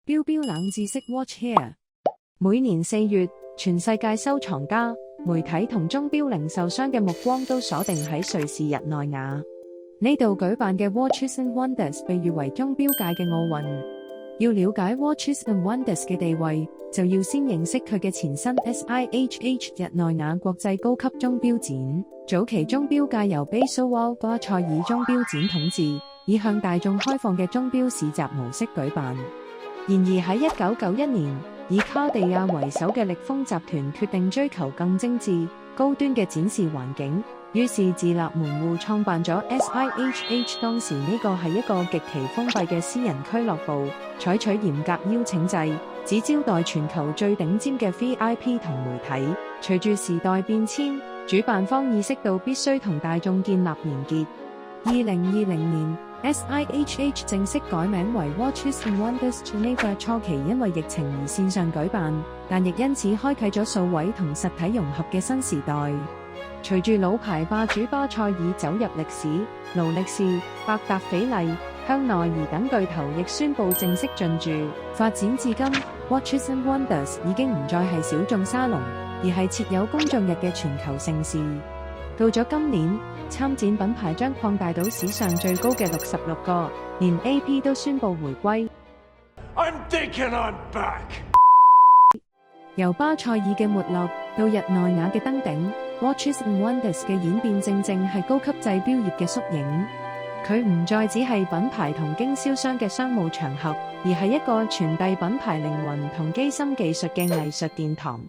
標標冷知識 Watch Here。每年4月，全世界收藏家、媒體同鐘錶零售商嘅目光都鎖定喺瑞士日內瓦呢度舉辦嘅 Watches and Wonders， 被譽為鐘錶界嘅奧運。要了解 Watches and Wonders 嘅地位，就要先認識佢嘅前身 SIHH 日內瓦國際高級鐘錶展。早期鐘錶界由 Baselworld 巴塞爾鐘錶展統治，以向大眾開放嘅鐘錶市集模式舉辦。然而喺1991年，以卡地亞為首嘅力豐集團決定追求更精緻、高端嘅展示環境，於是自立門戶創辦咗 SIHH。當時呢個係一個極其封閉嘅私人俱樂部，採取嚴格邀請制，只招待全球最頂尖嘅 VIP 同媒體。隨住時代變遷，主辦方意識到必須同大眾建立連結。2020年，SIHH 正式改名為 Watches and Wonders Geneva。初期因為疫情而線上舉辦，但亦因此開啟咗數位同實體融合嘅新時代。隨住老牌霸主巴塞爾走入歷史，勞力士、百達翡麗、香奈兒等巨頭亦宣布正式進駐。發展至今， Watches and Wonders 已經唔再係小眾沙龍，而係設有公眾日嘅全球盛事。到咗今年，參展品牌將擴大到史上最高嘅66個，連 AP 都宣布回歸。I'm thinking I'm back。由巴塞爾嘅沒落到日內瓦嘅登頂， Watches and Wonders 嘅演變正正係高級製錶業嘅縮影。佢唔再只係品牌同經銷商嘅商務場合，而係一個傳遞品牌靈魂同機芯技術嘅藝術殿堂。